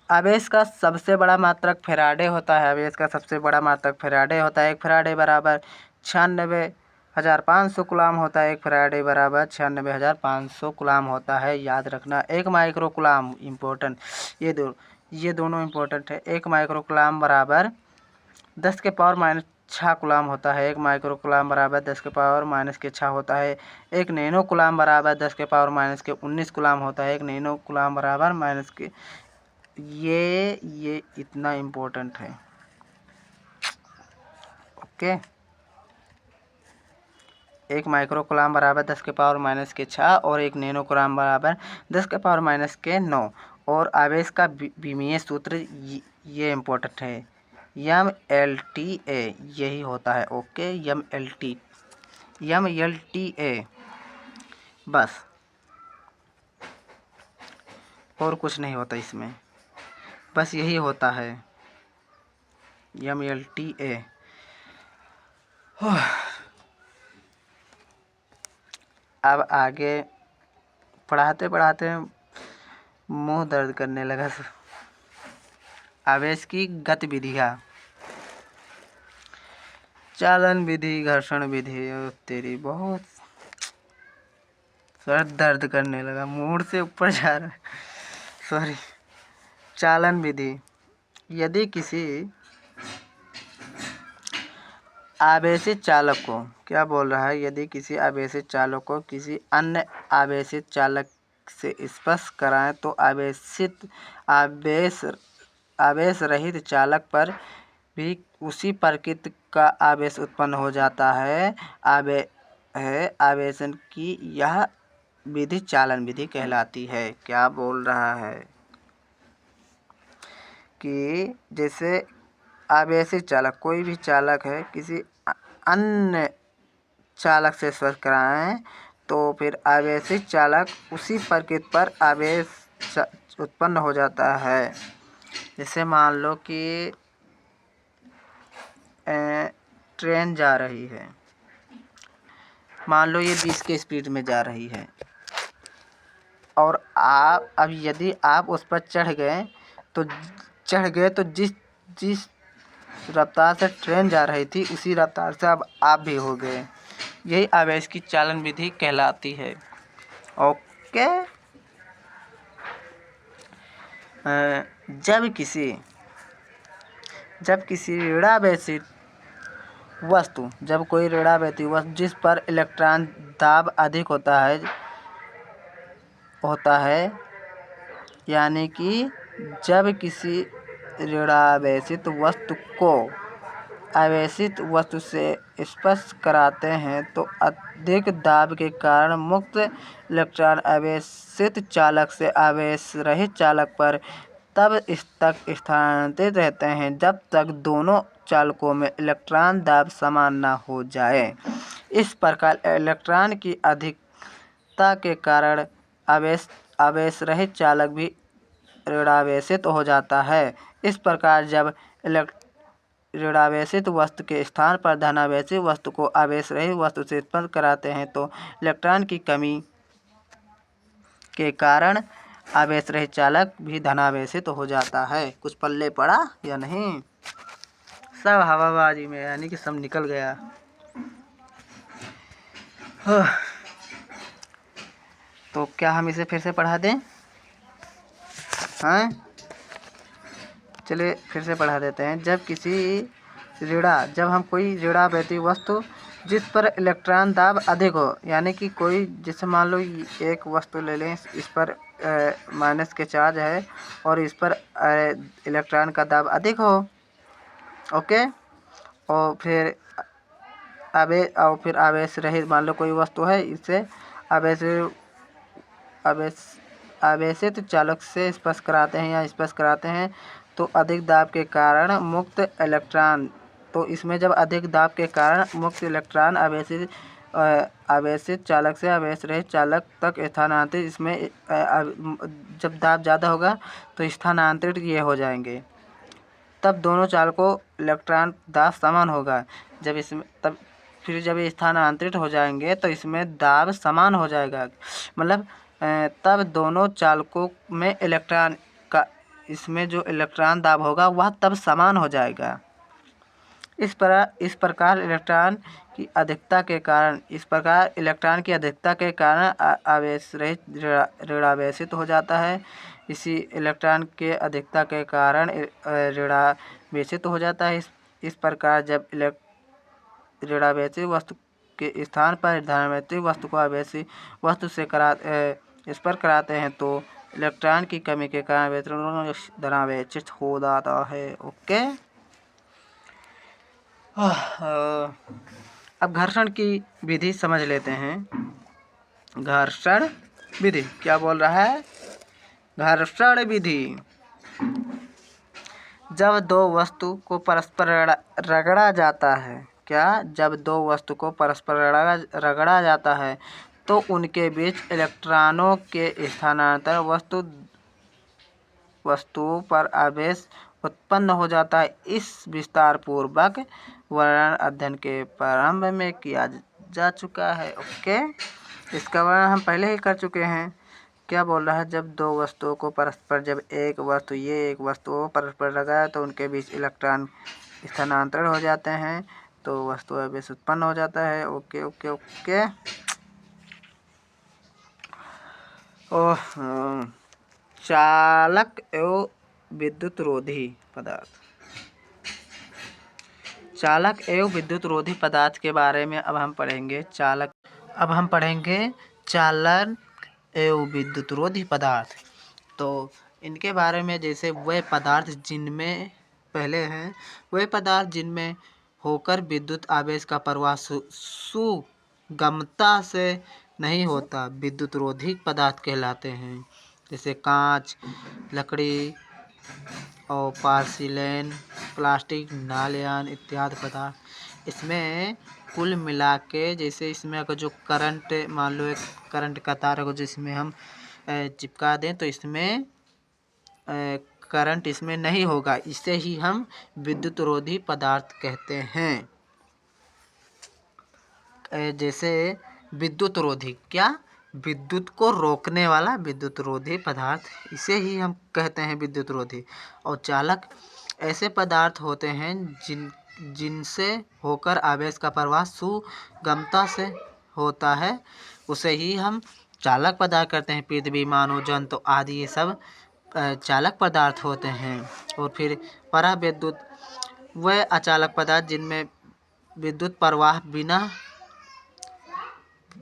आवेश का सबसे बड़ा मात्रक फैराडे होता है। आवेश का सबसे बड़ा मात्रक फैराडे होता है। 1 फैराडे बराबर 96,500 कूलाम होता है। 1 फैराडे बराबर 96,500 कूलाम होता है, याद रखना। 1 माइक्रो कूलाम इम्पोर्टेंट, ये दोनों इम्पोर्टेंट है। 1 माइक्रो कूलाम बराबर 10 के पावर माइनस 6 कूलाम होता है। 1 माइक्रो कूलाम बराबर 10 के पावर माइनस के 6 होता है। 1 नैनो कूलाम बराबर 10 के पावर माइनस के 19 कूलाम होता है। 1 नैनो कूलाम बराबर माइनस के ये इतना इम्पोर्टेंट है। ओके, 1 माइक्रो कूलाम बराबर 10 के पावर माइनस के 6 और 1 नैनो कूलाम बराबर 10 के पावर माइनस के 9। और आवेश का विमीय सूत्र ये इम्पोर्टेंट है, MLTA यही होता है। ओके, MLTA बस, और कुछ नहीं होता इसमें, बस यही होता है MLTA। अब आगे पढ़ाते पढ़ाते मुंह दर्द करने लगा। आवेश की गतिविधियाँ, चालन विधि, घर्षण विधि, तेरी बहुत सर दर्द करने लगा, मूड से ऊपर जा रहा है, सॉरी। चालन विधि, यदि किसी आवेशित चालक को, क्या बोल रहा है, यदि किसी आवेशित चालक को किसी अन्य आवेशित चालक से स्पर्श कराएं तो आवेश रहित चालक पर भी उसी प्रकृति का आवेश उत्पन्न हो जाता है। आवेशन की यह विधि चालन विधि कहलाती है। क्या बोल रहा है कि जैसे आवेशित चालक, कोई भी चालक है, किसी अन्य चालक से स्पर्श कराएं तो फिर आवेशित चालक उसी प्रकृति पर आवेश उत्पन्न हो जाता है। जैसे मान लो कि ट्रेन जा रही है, मान लो ये 20 के स्पीड में जा रही है, और अब यदि आप उस पर चढ़ गए तो जिस रफ्तार से ट्रेन जा रही थी उसी रफ्तार से अब आप भी हो गए। यही आवेश की चालन विधि कहलाती है। ओके, जब किसी ऋणावेशित वस्तु, जब कोई ऋणावेशित वस्तु जिस पर इलेक्ट्रॉन दाब अधिक होता है, यानी कि जब किसी ऋणावेशित वस्तु को आवेशित वस्तु से स्पर्श कराते हैं तो अधिक दाब के कारण मुक्त इलेक्ट्रॉन आवेशित चालक से आवेश रहित चालक पर तब तक स्थानांतरित रहते हैं जब तक दोनों चालकों में इलेक्ट्रॉन दाब समान न हो जाए। इस प्रकार इलेक्ट्रॉन की अधिकता के कारण आवेश रहित चालक भी ऋणावेशित हो जाता है। इस प्रकार जब ऋणावेशित वस्तु के स्थान पर धनावेशित वस्तु को आवेश रहित वस्तु से उत्पन्न कराते हैं तो इलेक्ट्रॉन की कमी के कारण आवेश रहित चालक भी धनावेशित हो जाता है। कुछ पल्ले पड़ा या नहीं? सब हवाबाजी में, यानी कि सब निकल गया। तो क्या हम इसे फिर से पढ़ा दें? हाँ, चलिए फिर से पढ़ा देते हैं। जब हम कोई ऋणावेशित वस्तु जिस पर इलेक्ट्रॉन दाब अधिक हो, यानी कि कोई, जैसे मान लो एक वस्तु ले लें, इस पर माइनस के चार्ज है और इस पर इलेक्ट्रॉन का दाब अधिक हो, ओके, और फिर आवेश रहित मान लो कोई वस्तु है, इसे आवेशित चालक से स्पर्श कराते हैं या स्पर्श कराते हैं तो अधिक दाब के कारण मुक्त इलेक्ट्रॉन, तो इसमें जब अधिक दाब के कारण मुक्त इलेक्ट्रॉन आवेशित चालक से आवेश रहित चालक तक स्थानांतरित, इसमें जब दाब ज़्यादा होगा तो स्थानांतरित ये हो जाएंगे, तब दोनों चालकों इलेक्ट्रॉन दाब समान होगा। जब ये स्थानांतरित हो जाएंगे तो इसमें दाब समान हो जाएगा, मतलब तब दोनों चालकों में इलेक्ट्रॉन का, इसमें जो इलेक्ट्रॉन दाब होगा वह तब समान हो जाएगा। इस प्रकार इलेक्ट्रॉन की अधिकता के कारण आवेश रहित ऋणावेशित हो जाता है। इसी इलेक्ट्रॉन के अधिकता के कारण ऋणावेशित हो जाता है। इस प्रकार जब ऋणावेशित वस्तु के स्थान पर धनावेशित वस्तु को आवेशित वस्तु से स्पर्श कराते हैं तो इलेक्ट्रॉन की कमी के कारण धनावेशित हो जाता है। ओके, अब घर्षण की विधि समझ लेते हैं। घर्षण विधि क्या बोल रहा है? घर्षण विधि, जब दो वस्तु को परस्पर रगड़ा जाता है, जब दो वस्तु को परस्पर रगड़ा जाता है तो उनके बीच इलेक्ट्रॉनों के स्थानांतर वस्तु पर आवेश उत्पन्न हो जाता है। इस विस्तार पूर्वक वर्णन अध्ययन के प्रारंभ में किया जा चुका है। ओके, इसका वर्णन हम पहले ही कर चुके हैं। क्या बोल रहा है? जब दो वस्तुओं को परस्पर, जब एक वस्तु परस्पर रगड़ा तो उनके बीच इलेक्ट्रॉन स्थानांतरण हो जाते हैं तो वस्तु आवेश उत्पन्न हो जाता है। Okay okay okay. चालक एवं विद्युत रोधी पदार्थ। चालक एवं विद्युत रोधी पदार्थ के बारे में अब हम पढ़ेंगे। चालक एवं विद्युत रोधी पदार्थ। तो इनके बारे में, जैसे वे पदार्थ जिनमें होकर विद्युत आवेश का प्रवाह सुगमता से नहीं होता, विद्युत रोधी पदार्थ कहलाते हैं। जैसे कांच, लकड़ी और पोर्सिलेन, प्लास्टिक, नालियान इत्यादि पदार्थ। इसमें कुल मिला के, जैसे इसमें अगर जो करंट, मान लो एक करंट का तार को जिसमें हम चिपका दें तो इसमें करंट इसमें नहीं होगा, इसे ही हम विद्युत रोधी पदार्थ कहते हैं। जैसे विद्युत रोधी, विद्युत को रोकने वाला विद्युत रोधी पदार्थ, इसे ही हम कहते हैं विद्युत रोधी। और चालक ऐसे पदार्थ होते हैं जिनसे होकर आवेश का प्रवाह सुगमता से होता है, उसे ही हम चालक पदार्थ कहते हैं। पृथ्वी, मानव, जंतु आदि ये सब चालक पदार्थ होते हैं। और फिर पराविद्युत, वह अचालक पदार्थ जिनमें विद्युत प्रवाह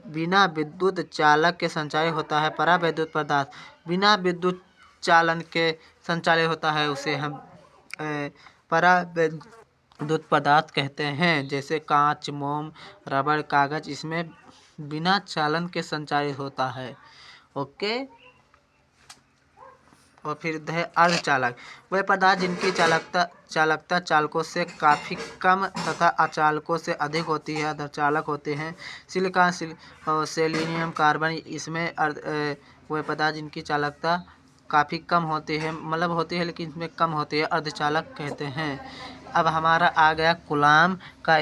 बिना विद्युत चालक के संचालित होता है। पराविद्युत पदार्थ बिना विद्युत चालन के संचालित होता है, उसे हम पराविद्युत पदार्थ कहते हैं। जैसे कांच, मोम, रबड़, कागज, इसमें बिना चालन के संचालित होता है। ओके। और फिर अर्धचालक, वह पदार्थ जिनकी चालकता चालकों से काफ़ी कम तथा अचालकों से अधिक होती है, अर्धचालक होते हैं। सिलिकॉन, सेलेनियम, कार्बन, इसमें वह पदार्थ जिनकी चालकता काफ़ी कम होती है, मतलब होती है लेकिन इसमें कम होती है, अर्धचालक कहते हैं। अब हमारा आ गया कूलाम का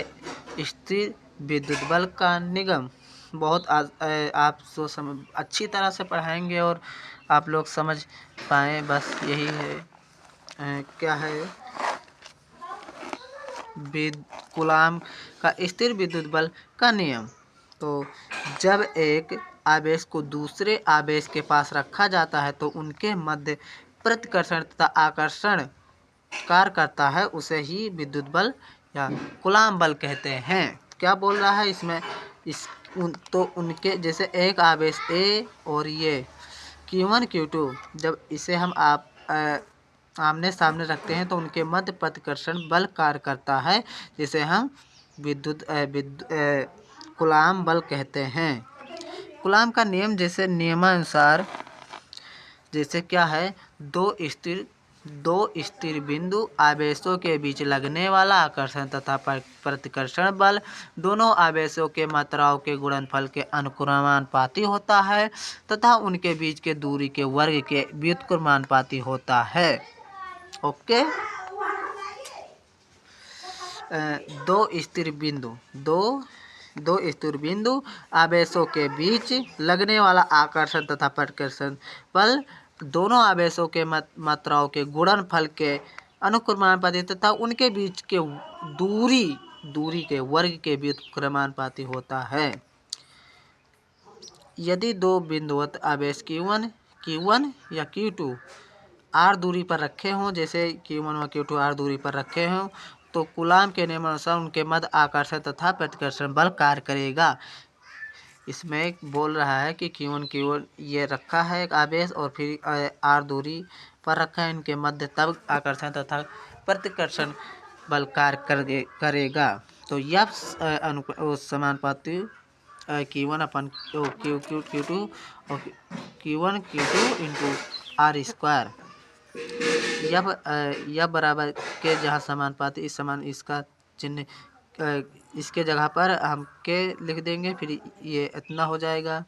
स्थिर विद्युत बल का निगम। बहुत आप अच्छी तरह से पढ़ाएंगे और आप लोग समझ पाएँ, बस यही है। क्या है कूलाम का स्थिर विद्युत बल का नियम। तो जब एक आवेश को दूसरे आवेश के पास रखा जाता है तो उनके मध्य प्रतिकर्षण तथा आकर्षण कार्य करता है, उसे ही विद्युत बल या कूलाम बल कहते हैं। क्या बोल रहा है इसमें, तो उनके जैसे एक आवेश ए और ये Q1 Q2, जब इसे हम आमने सामने रखते हैं तो उनके मध्य प्रतिकर्षण बल कार्य करता है, जिसे हम कूलाम बल कहते हैं। कूलाम का नियम जैसे नियमानुसार जैसे क्या है, दो स्थिर बिंदु आवेशों के बीच लगने वाला आकर्षण तथा प्रतिकर्षण बल दोनों आवेशों के मात्राओं के गुणनफल के अनुक्रमानुपाती होता है तथा उनके बीच के दूरी के वर्ग के व्युत्क्रमानुपाती होता है। ओके। दो स्थिर बिंदु आवेशों के बीच लगने वाला आकर्षण तथा प्रतिकर्षण बल दोनों आवेशों के मात्राओं के गुणनफल के अनुक्रमानुपाती तथा उनके बीच के दूरी के वर्ग के व्युत्क्रमानुपाती होता है। यदि दो बिंदुवत आवेश Q1 या Q2 r दूरी पर रखे हों, जैसे Q1 व Q2 r दूरी पर रखे हों, तो कूलाम के नियमानुसार उनके मध्य आकर्षण तथा प्रतिकर्षण बल कार्य करेगा। इसमें बोल रहा है कि Q1 ये रखा है एक आवेश और फिर r दूरी पर रखा है, इनके मध्य तब आकर्षण तथा प्रतिकर्षण बल कार्य करेगा। तो यह समानुपाती Q1 अपन Q2 और Q1 Q2 into r square, यह बराबर के जहाँ समानुपाती इसका चिन्ह इसके जगह पर हम के लिख देंगे, फिर ये इतना हो जाएगा।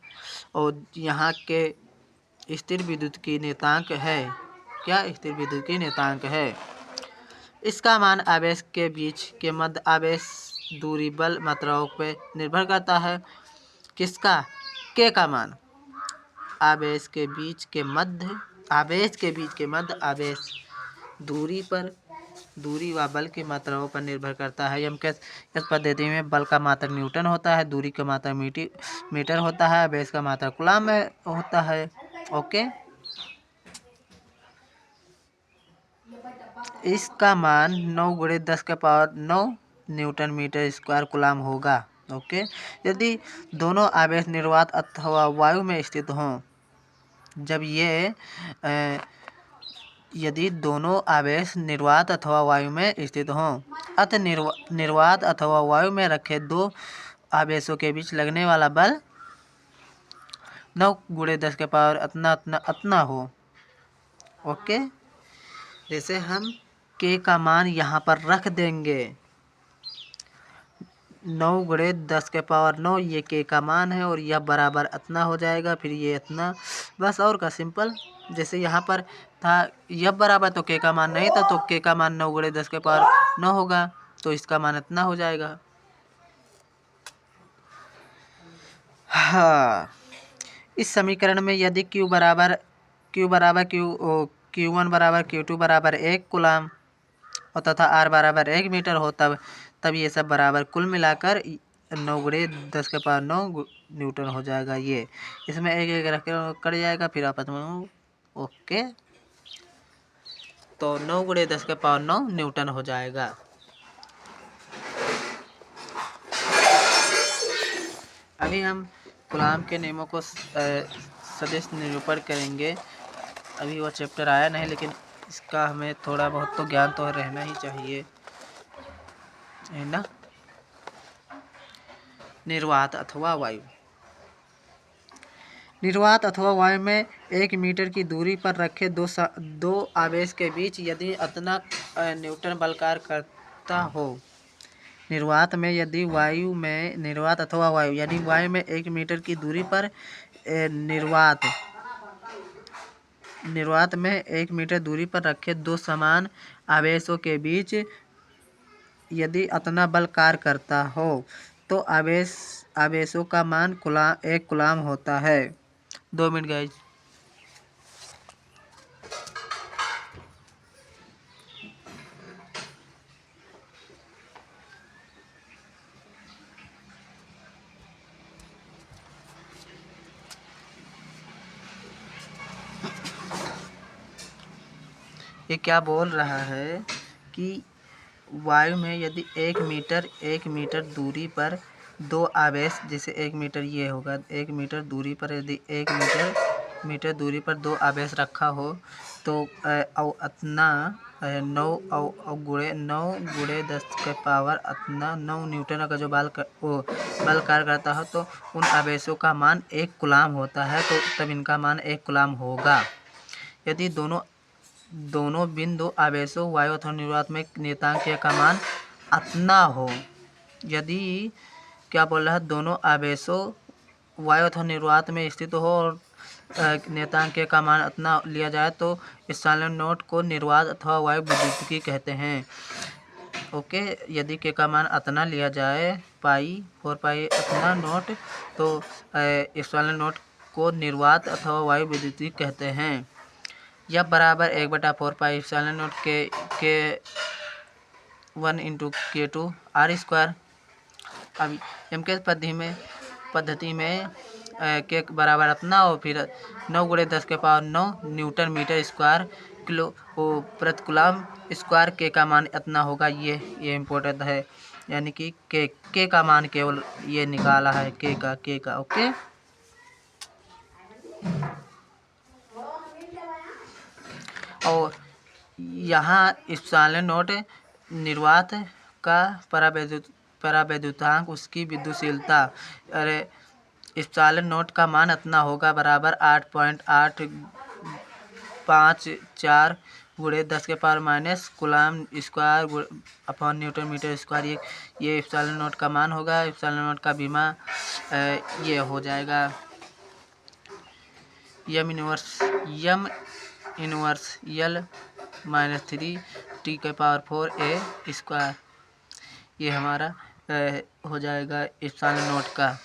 और यहाँ के स्थिर विद्युत की नियतांक है, क्या स्थिर विद्युत की नियतांक है, इसका मान आवेश के बीच के मध्य आवेश दूरी बल मात्राओं पर निर्भर करता है। किसका, के का मान आवेश के बीच के मध्य आवेश दूरी व बल की मात्राओं पर निर्भर करता है। इस पद्धति में बल का मात्रक न्यूटन होता है, दूरी का मात्रक मीटर होता है, आवेश का मात्रक कूलाम में होता है। ओके। इसका मान 9 × 10⁹ न्यूटन मीटर स्क्वायर कूलाम होगा। ओके। यदि दोनों आवेश निर्वात अथवा वायु में स्थित हों, यदि दोनों आवेश निर्वात अथवा वायु में स्थित हों, अतः निर्वात अथवा वायु में रखे दो आवेशों के बीच लगने वाला बल 9 × 10⁻⁰ अतना हो। ओके। जैसे हम के का मान यहाँ पर रख देंगे, 9 × 10⁹ ये के का मान है और यह बराबर अतना हो जाएगा, फिर ये अतना, बस और का सिंपल। जैसे यहाँ पर था यह बराबर तो के का मान नहीं था, तो के का मान 9 × 10⁻⁹ होगा, तो इसका मान इतना हो जाएगा। हाँ, इस समीकरण में यदि Q1 Q2 बराबर 1 कूलाम और तथा R बराबर 1 मीटर हो, तब ये सब बराबर कुल मिलाकर 9 × 10⁹ न्यूटन हो जाएगा। ये इसमें एक रख कर जाएगा, फिर आपस में ओके। तो 9 × 10⁹ न्यूटन हो जाएगा। अभी हम कूलाम के नियमों को सदिश निरूपण करेंगे। अभी वो चैप्टर आया नहीं, लेकिन इसका हमें थोड़ा बहुत तो ज्ञान तो रहना ही चाहिए, है ना। निर्वात अथवा वायु में 1 मीटर की दूरी पर रखे दो आवेश के बीच यदि अतना न्यूटन बल कार्य करता हो। निर्वात अथवा वायु में 1 मीटर की दूरी पर निर्वात निर्वात में 1 मीटर दूरी पर रखे दो समान आवेशों के बीच यदि अतना बल कार्य करता हो तो आवेशों का मान एक कूलाम होता है। 2 मिनट गाइज। ये क्या बोल रहा है कि वायु में यदि 1 मीटर दूरी पर दो आवेश, जैसे 1 मीटर ये होगा, 1 मीटर दूरी पर यदि 1 मीटर दूरी पर दो आवेश रखा हो तो अतना 9 न्यूटन का जो बल कार्य करता हो तो उन आवेशों का मान 1 कूलाम होता है। तो तब इनका मान 1 कूलाम होगा। यदि दोनों बिंदु आवेशों वायु अथवा निर्वात में नियतांक का मान अतना हो, यदि क्या बोल रहा है, दोनों आवेशों वायु अथवा निर्वात में स्थित हो और नियतांक का मान अतना लिया जाए तो इप्सिलॉन नॉट को निर्वात अथवा वायु विद्युतिकी कहते हैं। ओके, यदि के का मान अतना लिया जाए 4 पाई अतना नॉट तो इप्सिलॉन नॉट को निर्वात अथवा वायु विद्युतिकी कहते हैं। यह बराबर 1/4 पाई इप्सिलॉन नॉट के 1 × K2 r²। अब एम के पद्धति में के बराबर अपना और फिर 9 × 10⁹ न्यूटन मीटर स्क्वायर किलो प्रति कूलाम स्क्वायर के का मान इतना होगा। ये इम्पोर्टेंट है, यानी कि के का मान केवल ये निकाला है, के का। ओके, और यहाँ इप्सिलॉन नॉट निर्वात का परावैद्युतांक उसकी विद्युशीलता, अरे इप्सिलॉन नॉट का मान इतना होगा बराबर 8.854 × 10⁻⁻, coulomb square upon newton metre square. ये इप्सिलॉन नॉट का मान होगा। इप्सिलॉन नॉट का बीमा ये हो जाएगा यम इनवर्स L - 3T⁴ A²। ये हमारा हो जाएगा इप्सिलॉन नॉट का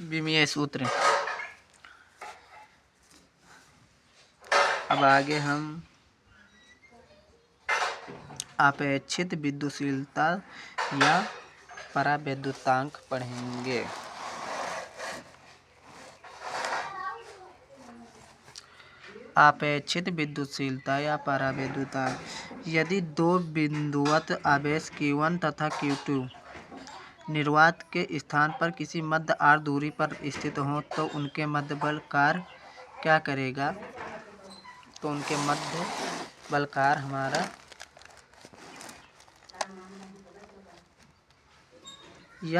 विमीय सूत्र। अब आगे हम अपेक्षित विद्युशीलता या परावैद्युतांक पढ़ेंगे। अपेक्षित विद्युशीलता या परावैद्युतांक, यदि दो बिंदुवत आवेश Q1 तथा Q2 निर्वात के स्थान पर किसी मध्य r दूरी पर स्थित हों तो उनके मध्य बल कार्य क्या करेगा। तो उनके मध्य बल कार्य हमारा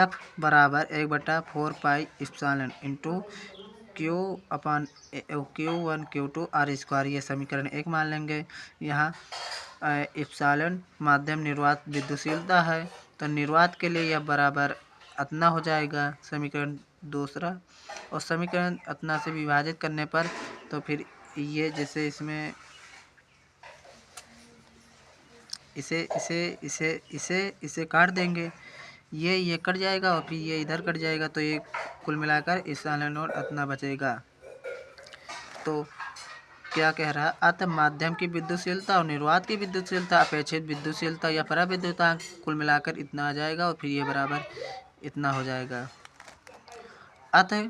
F बराबर 1/4 pi epsilon into Q1 Q2 r²। ये समीकरण 1 मान लेंगे। यहाँ इप्सिलॉन माध्यम निर्वात विद्युशीलता है, तो निर्वात के लिए यह बराबर अतना हो जाएगा, समीकरण 2। और समीकरण अतना से विभाजित करने पर तो फिर ये जैसे इसमें इसे काट देंगे, ये कट जाएगा और फिर ये इधर कट जाएगा, तो ये कुल मिलाकर इप्सिलॉन नॉट अतना बचेगा। तो क्या कह रहा है, अतः माध्यम की विद्युशीलता और निर्वात की विद्युशीलता, अपेक्षित विद्युशीलता या परावैद्युतांक कुल मिलाकर इतना आ जाएगा और फिर ये बराबर इतना हो जाएगा। अतः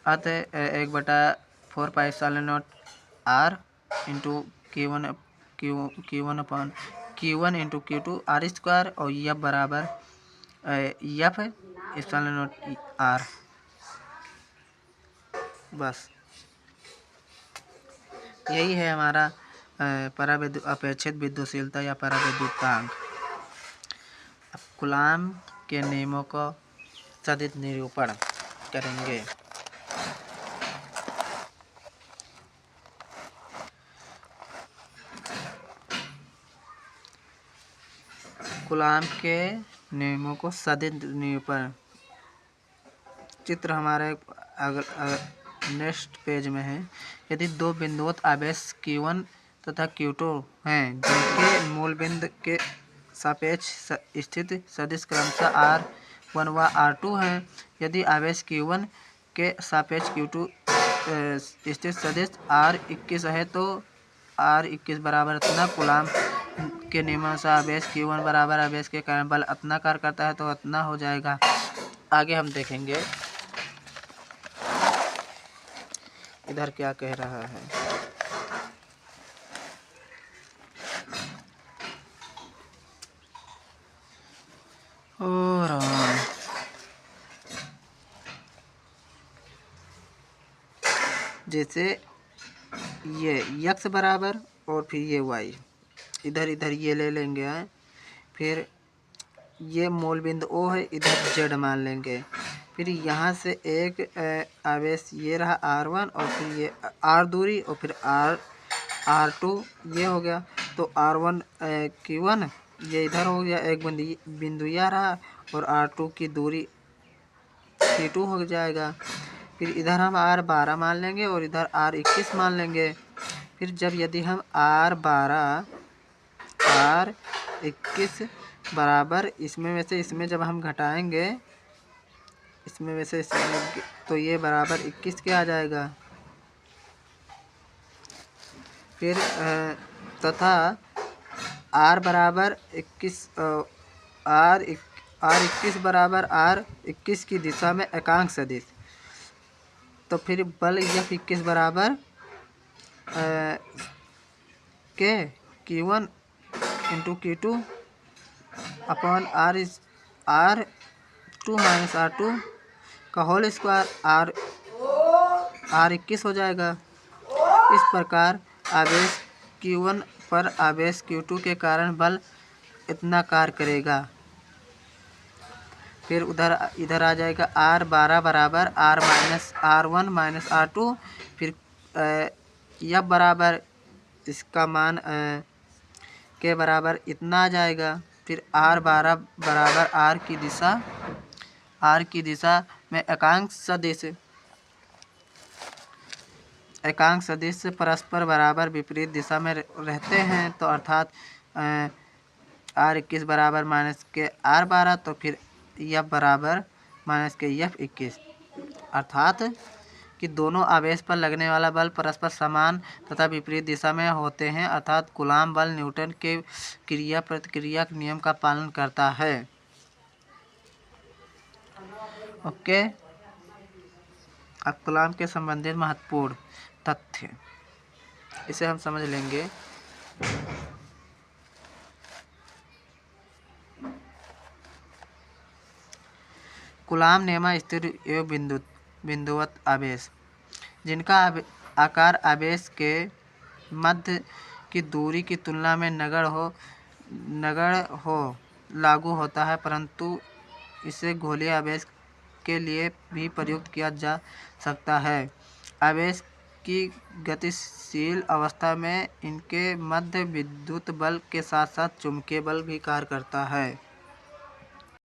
1/4 pi epsilon naught r into Q1 into Q2 r², और यह बराबर F इप्सिलॉन नॉट r। बस यही है हमारा अपेक्षित विद्युशीलता या परावैद्युतांक। अब कूलाम के नियमों को सदिश निरूपण करेंगे। कूलाम के नियमों को सदिश निरूपण, चित्र हमारे नेक्स्ट पेज में है। यदि दो बिंदुवत आवेश Q1 तथा Q2 हैं जिनके मूल बिंदु के सापेक्ष स्थित सदिश क्रमशः R1 व R2 हैं, यदि आवेश Q1 के सापेक्ष Q2 स्थित सदिश R21 है तो R21 बराबर इतना कूलाम के नियमानुसार आवेश Q1 बराबर आवेश के कारण बल इतना कार्य करता है तो इतना हो जाएगा। आगे हम देखेंगे इधर क्या कह रहा है। और जैसे ये x बराबर और फिर ये y, इधर इधर ये ले लेंगे, फिर ये मूल बिंदु O है, इधर Z मान लेंगे। फिर यहाँ से एक आवेश ये रहा R1 और फिर ये R दूरी और फिर R2 ये हो गया। तो R1 Q1 ये इधर हो गया, एक बिंदु यह रहा और R2 की दूरी Q2 हो जाएगा। फिर इधर हम R12 मान लेंगे और इधर R21 मान लेंगे। फिर जब यदि हम R12 R21 बराबर इसमें में से इसमें जब हम घटाएंगे, इसमें में से इसमें, तो ये बराबर 21 के आ जाएगा। फिर तथा R बराबर 21 R21 बराबर R21 की दिशा में एकांक सदिश, तो फिर बल F21 बराबर के Q1 into Q2 upon R2 minus R2 का होल स्क्वायर R21 हो जाएगा। इस प्रकार आवेश Q1 पर आवेश Q2 के कारण बल इतना कार्य करेगा। फिर इधर आ जाएगा R12 बराबर R1 माइनस R2, फिर F बराबर इसका मान के बराबर इतना आ जाएगा। फिर R12 बराबर R की दिशा में एकांक सदिश परस्पर बराबर विपरीत दिशा में रहते हैं, तो अर्थात R21 बराबर माइनस के R12, तो फिर F बराबर माइनस के F21, अर्थात कि दोनों आवेश पर लगने वाला बल परस्पर समान तथा विपरीत दिशा में होते हैं, अर्थात कूलाम बल न्यूटन के क्रिया प्रतिक्रिया नियम का पालन करता है। ओके, अब कूलाम के संबंधित महत्वपूर्ण तथ्य इसे हम समझ लेंगे। कूलाम नियम स्थिर एवं बिंदुवत आवेश जिनका आकार आवेश के मध्य की दूरी की तुलना में नगण्य हो लागू होता है, परंतु इसे गोलीय आवेश के लिए भी प्रयुक्त किया जा सकता है। आवेश की गतिशील अवस्था में इनके मध्य विद्युत बल के साथ साथ चुंबकीय बल भी कार्य करता है।